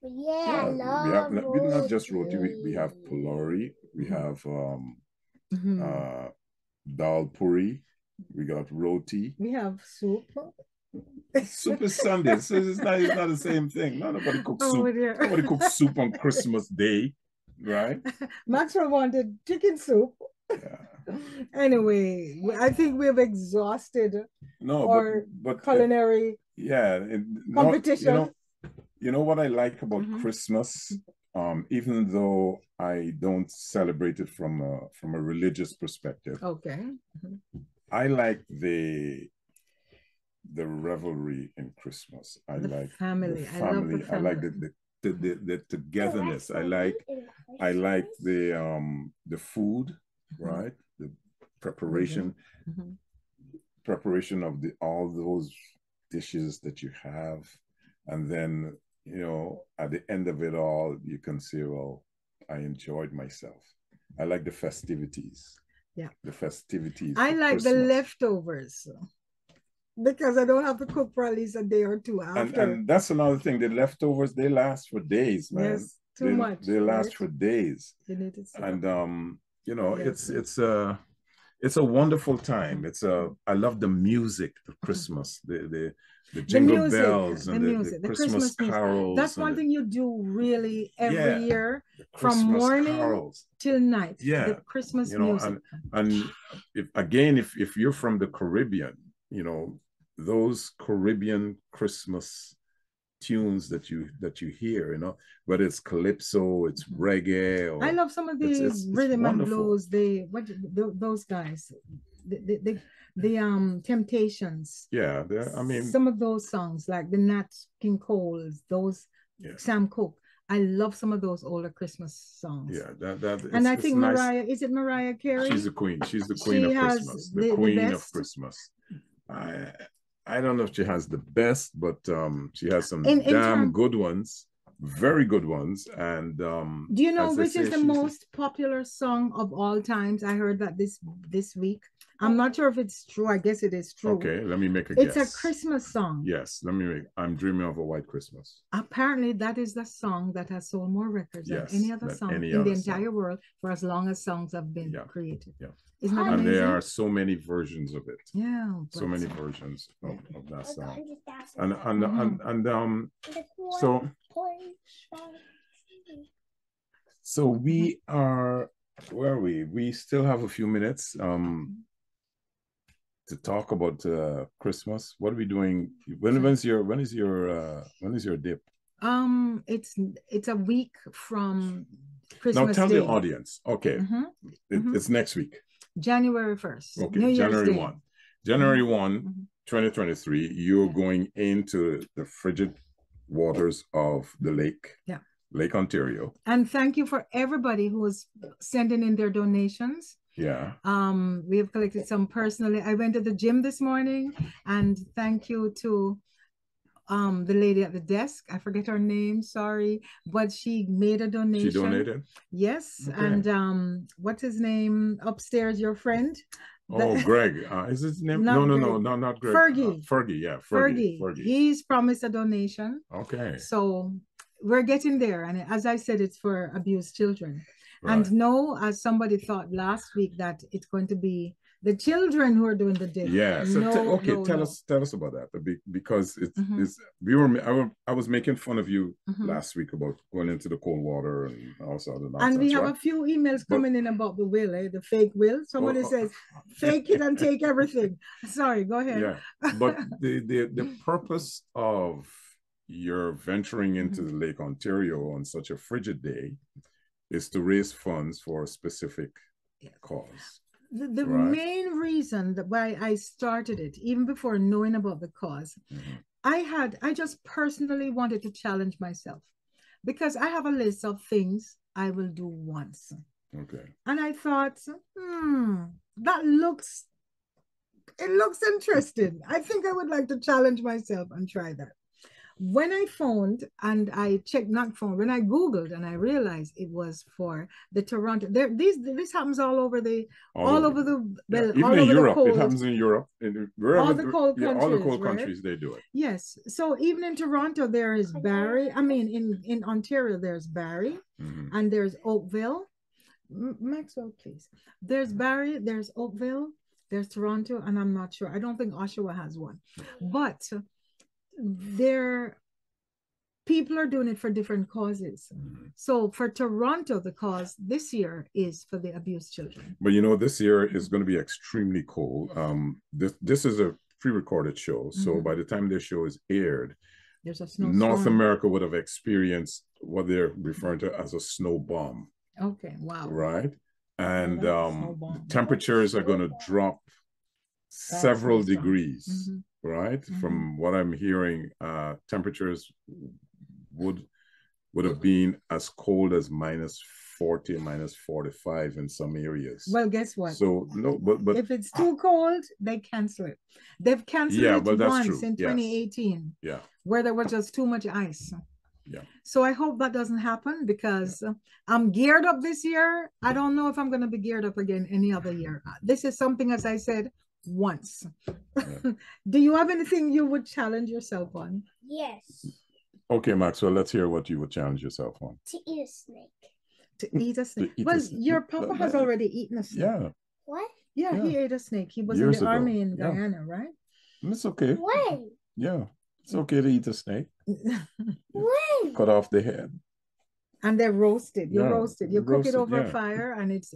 Yeah, we not just roti. We have pulori. We have dal puri. We got roti. We have soup. Soup is Sunday, so it's not the same thing. Nobody cooks soup. Dear. Nobody cooks soup on Christmas Day, right? Maxwell wanted chicken soup. Yeah. Anyway, I think we've exhausted our culinary competition. You know what I like about Christmas? Even though I don't celebrate it from a religious perspective. Okay. I like the revelry in Christmas. I like family. The family. I like the togetherness. I like the food, right? The preparation preparation of all those dishes that you have, and then at the end of it all, you can say, well, I enjoyed myself. I like the festivities. Yeah. The festivities. I like Christmas. the leftovers because I don't have to cook for at least a day or two after. And that's another thing. The leftovers, they last for days, man. Yes, too much. They last for days. And it's a wonderful time. I love the music of Christmas, the jingle bells and the Christmas carols. That's one thing you do really every year from morning till night. Yeah, the Christmas music. And if you're from the Caribbean, those Caribbean Christmas tunes that you hear, whether it's calypso, it's reggae. Or I love some of the rhythm and blues. Those guys, the Temptations. Yeah, some of those songs like the Nat King Cole's, those Sam Cooke. I love some of those older Christmas songs. Yeah, and I think nice. Mariah, is it Mariah Carey? She's the queen. She's the queen of Christmas. The queen of Christmas. I don't know if she has the best, but she has some damn good ones, very good ones. And do you know which is the most popular song of all times? I heard that this week. I'm not sure if it's true. I guess it is true. Okay, let me make a guess. It's a Christmas song. Yes, I'm Dreaming of a White Christmas. Apparently, that is the song that has sold more records than any other song in the entire world for as long as songs have been created. Yeah. Isn't that amazing? And there are so many versions of it. Yeah. So many versions of that song. So we are, where are we? We still have a few minutes to talk about Christmas. What are we doing? When is your dip? It's a week from Christmas. Now tell Day. the audience. Okay. It's next week. January 1st. Okay, January 1. January 1, 2023, you're going into the frigid waters of the lake. Yeah. Lake Ontario. And thank you for everybody who is sending in their donations. Yeah. We have collected some personally. I went to the gym this morning, and thank you to the lady at the desk. I forget her name, sorry, but she made a donation. She donated? Yes. Okay. And what's his name upstairs, your friend? Greg. Is his name? No, not Greg. Fergie. Fergie, yeah. Fergie. He's promised a donation. Okay. So we're getting there. And as I said, it's for abused children. Right. And no, as somebody thought last week, that it's going to be the children who are doing the dip. Yeah. So tell us about that, because I was making fun of you last week about going into the cold water and all sorts of nonsense. And we have a few emails coming in about the will, the fake will. Somebody says, fake it and take everything. Sorry, go ahead. Yeah. But the purpose of your venturing into the Lake Ontario on such a frigid day is to raise funds for a specific cause. The main reason why I started it, even before knowing about the cause, I just personally wanted to challenge myself, because I have a list of things I will do once. Okay. And I thought, that looks interesting. I think I would like to challenge myself and try that. When I phoned and I checked, when I Googled and I realized it was for the Toronto, this happens all over the even in Europe, it happens in Europe. All the cold countries, all the cold countries, they do it. Yes. So even in Toronto, there is Barrie. I mean, in Ontario, there's Barrie and there's Oakville. Maxwell, please. There's Barrie, there's Oakville, There's Toronto, and I'm not sure. I don't think Oshawa has one, but there people are doing it for different causes. So for Toronto, the cause this year is for the abused children. But this year is going to be extremely cold. This is a pre-recorded show, so by the time this show is aired, there's a snow North storm. America would have experienced what they're referring to as a snow bomb. Okay, wow. Right, and the temperatures are going to drop several degrees. Right, from what I'm hearing, temperatures would have been as cold as -40, -45 in some areas. Well, guess what? So no, but if it's too cold, they cancel it. They've canceled it once in 2018. Yeah, where there was just too much ice. Yeah. So I hope that doesn't happen, because I'm geared up this year. I don't know if I'm going to be geared up again any other year. This is something, as I said, once. Yeah. Do you have anything you would challenge yourself on? Yes. Okay, Maxwell, let's hear what you would challenge yourself on. To eat a snake. To eat a snake? Well, your papa has already eaten a snake. Yeah. What? Yeah, he ate a snake. He was in the army in Guyana, right? It's okay. When? Yeah, it's okay to eat a snake. When? Cut off the head. And they're roasted. You roast it. You cook it over a fire, and it's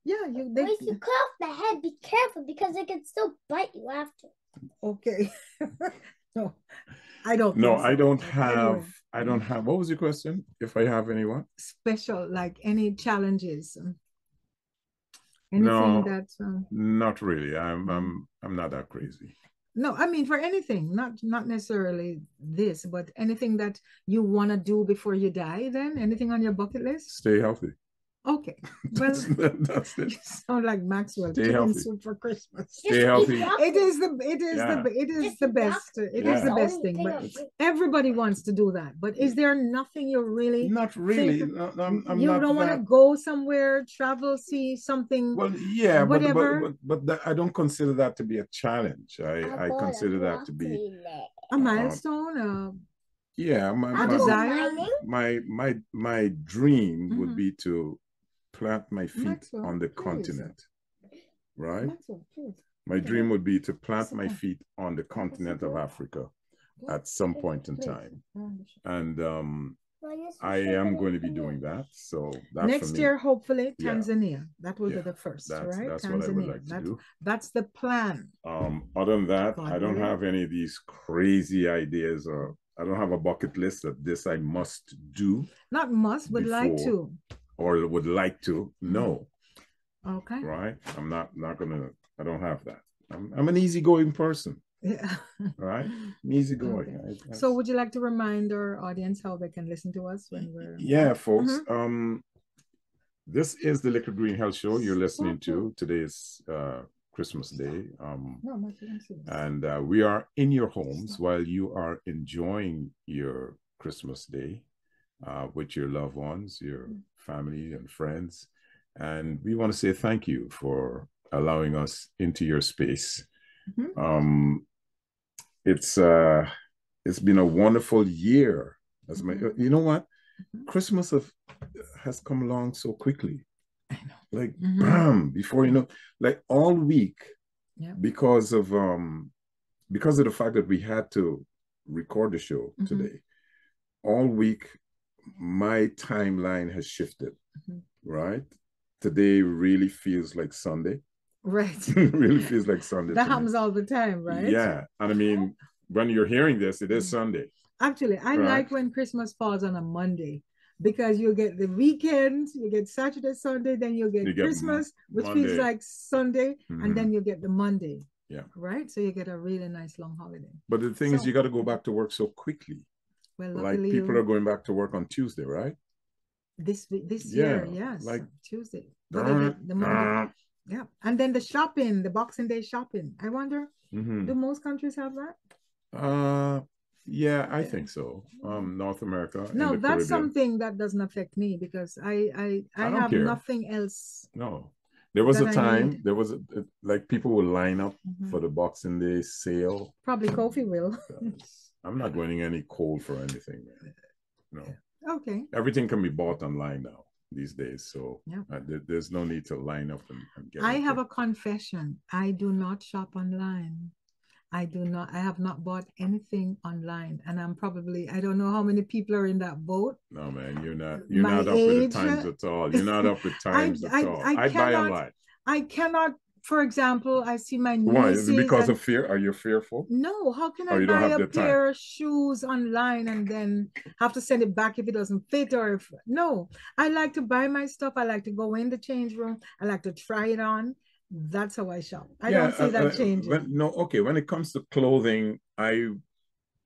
yeah. If you cut off the head, be careful, because it can still bite you after. Okay. No, I don't. No, I don't have. Anyway. I don't have. What was your question? If I have anyone special, like any challenges? Anything that? Not really. I'm not that crazy. No, I mean for anything, not necessarily this, but anything that you want to do before you die. Then anything on your bucket list? Stay healthy. Okay. Well, that's it. You sound like Maxwell. Stay healthy. Soup for Christmas. Stay healthy. It is the best. It is the best thing. But everybody wants to do that. But is there nothing you're really? Not really. You don't want to go somewhere, travel, see something. Well, yeah, whatever. But I don't consider that to be a challenge. I consider that to be a milestone. Yeah, my dream would be to plant my feet on the continent, right? My dream would be to plant my feet on the continent of Africa at some point in time, and I am going to be doing that. So that's next year, hopefully, Tanzania. That will be the first, right? That's Tanzania. What I would like to do. That's the plan. Other than that, I don't have any of these crazy ideas, or I don't have a bucket list that this I must do. Not must, would like to. Or would like to. No. Okay. Right? I'm not gonna, I don't have that. I'm an easygoing person. Yeah. Right? I'm easygoing. Okay. So would you like to remind our audience how they can listen to us when we're... Yeah, folks. This is the Liquid Green Health Show you're listening to. Today is Christmas Day. And we are in your homes while you are enjoying your Christmas Day with your loved ones, your family and friends. And we want to say thank you for allowing us into your space. It's been a wonderful year. You know what? Christmas has come along so quickly. I know. Like bam, before you know, like all week, because of the fact that we had to record the show today. All week, my timeline has shifted. Right? Today really feels like Sunday. Right. Really feels like Sunday. That happens all the time, right? Yeah. And I mean, when you're hearing this, it is Sunday. Actually, I like when Christmas falls on a Monday, because you get the weekend, you get Saturday, Sunday, then you get Christmas, which feels like Sunday, and then you get the Monday. Yeah. Right? So you get a really nice long holiday. But the thing is, you got to go back to work so quickly. Well, like people are going back to work on Tuesday, right? This year, yes. Like Tuesday. The Monday. Yeah. And then the shopping, the Boxing Day shopping. I wonder, do most countries have that? Yeah, I think so. North America. No, that's something that doesn't affect me, because I have nothing else. No. There was a time, like people will line up for the Boxing Day sale. Probably Kofi will. I'm not going any cold for anything, man. No. Okay. Everything can be bought online now. these days. So yeah. There's no need to line up and get I have it. a confession. I do not shop online. I have not bought anything online. And I'm probably, I don't know how many people are in that boat. No, man, you're not My up with the age. times at all. You're not up with times at all. I buy online. I cannot, for example, I see my Why? nieces. Is it because of fear? Are you fearful? No, how can I buy a pair of shoes online and then have to send it back if it doesn't fit? Or if no, I like to buy my stuff. I like to go in the change room. I like to try it on. That's how I shop. I don't see that changing. When it comes to clothing, I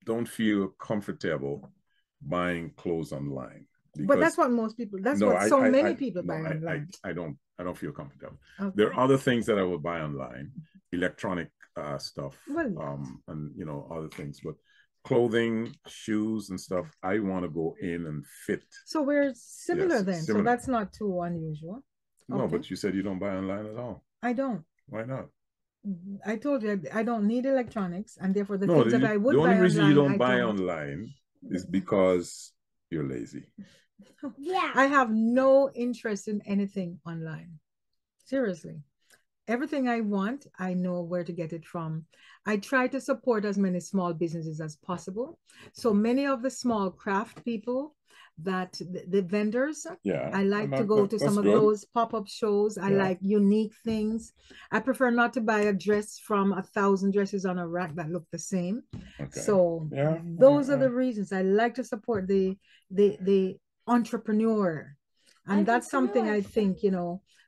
don't feel comfortable buying clothes online. But that's what most people, many people buy online. I don't feel comfortable. Okay. There are other things that I will buy online, electronic stuff, well, and other things, but clothing, shoes and stuff, I want to go in and fit. So we're similar then. Similar. So that's not too unusual. No, okay. But you said you don't buy online at all. I don't. Why not? I told you I don't need electronics, and therefore things that I would buy online. The only reason you don't buy online is because you're lazy. Yeah. I have no interest in anything online. Seriously. Everything I want, I know where to get it from. I try to support as many small businesses as possible. So many of the small craft people, that the vendors, I like to go to some of those pop-up shows. I like unique things. I prefer not to buy a dress from 1,000 dresses on a rack that look the same. Okay. So those are the reasons. I like to support the entrepreneur. And that's something I think,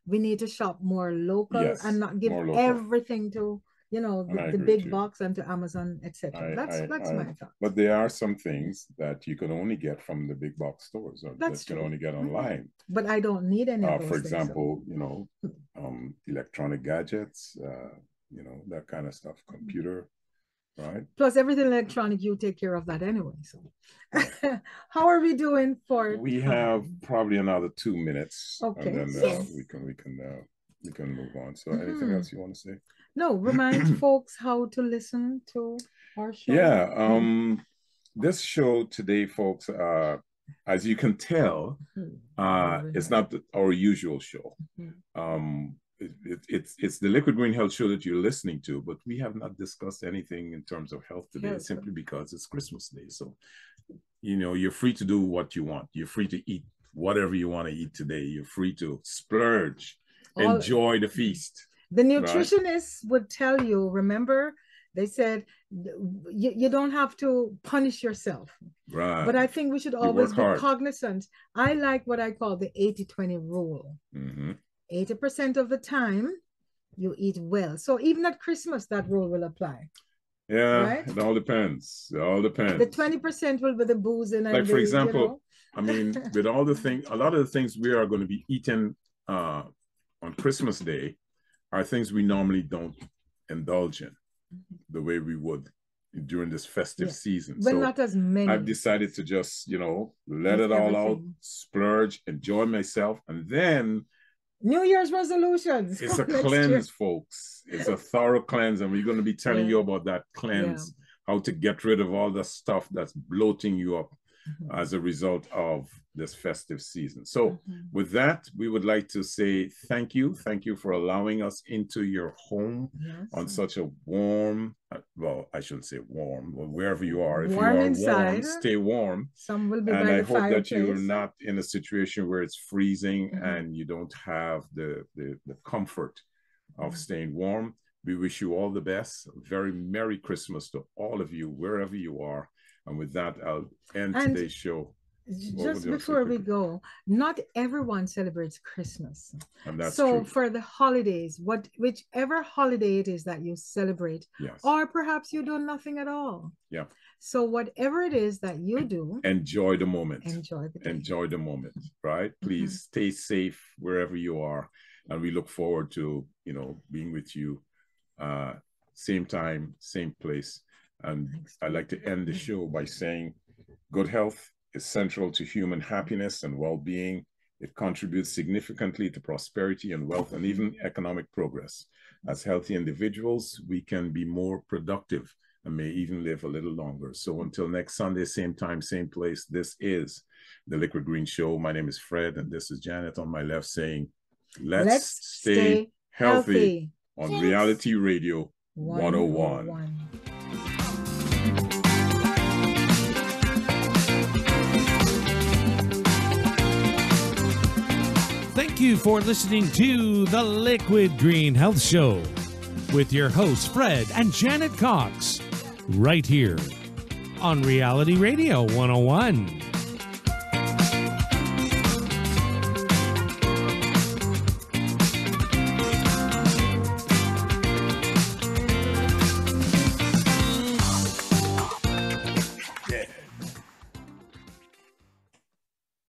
we need to shop more local and not give everything to, the big box and to Amazon, etc. That's my thought. But there are some things that you can only get from the big box stores, or that you can only get online. But I don't need any of those for example, electronic gadgets, that kind of stuff, computer. Right. Plus everything electronic, you take care of that anyway. So how are we doing for we have probably another 2 minutes. Okay. And then we can move on. So anything else you want to say? No, remind folks how to listen to our show. Yeah. This show today, folks, as you can tell, it's not our usual show. It's the Liquid Green Health Show that you're listening to, but we have not discussed anything in terms of health today, simply because it's Christmas Day. So, you're free to do what you want. You're free to eat whatever you want to eat today. You're free to splurge, enjoy the feast. The nutritionists would tell you, remember, they said you don't have to punish yourself. Right. But I think we should always be cognizant. I like what I call the 80-20 rule. 80% of the time, you eat well. So even at Christmas, that rule will apply. Yeah, right? It all depends. It all depends. The 20% will be the booze and like, for example, I mean, with all the things, a lot of the things we are going to be eating on Christmas Day are things we normally don't indulge in the way we would during this festive season. But so not as many. I've decided to just, let it all out, splurge, enjoy myself, and then New Year's resolutions. It's a cleanse, folks. It's a thorough cleanse, and we're going to be telling you about that cleanse, how to get rid of all the stuff that's bloating you up as a result of this festive season. So with that, we would like to say thank you. Thank you for allowing us into your home on such a warm, well, I shouldn't say warm, but wherever you are, if warm you are inside, warm, stay warm. Some will be and by I the hope that fireplace. you're not in a situation where it's freezing and you don't have the comfort of staying warm. We wish you all the best. A very Merry Christmas to all of you, wherever you are. And with that, I'll end today's show. Just before we go, not everyone celebrates Christmas. And that's so true. For the holidays, whichever holiday it is that you celebrate, or perhaps you do nothing at all. Yeah. So whatever it is that you do, enjoy the moment. Enjoy the day. Enjoy the moment, right? Please stay safe wherever you are. And we look forward to, being with you same time, same place. And I'd like to end the show by saying good health is central to human happiness and well-being. It contributes significantly to prosperity and wealth and even economic progress. As healthy individuals, we can be more productive and may even live a little longer. So until next Sunday, same time, same place, this is the Liquid Green Show. My name is Fred, and this is Janet on my left saying, let's stay healthy on Reality Radio 101. Thank you for listening to the Liquid Green Health Show with your hosts, Fred and Janet Cox, right here on Reality Radio 101.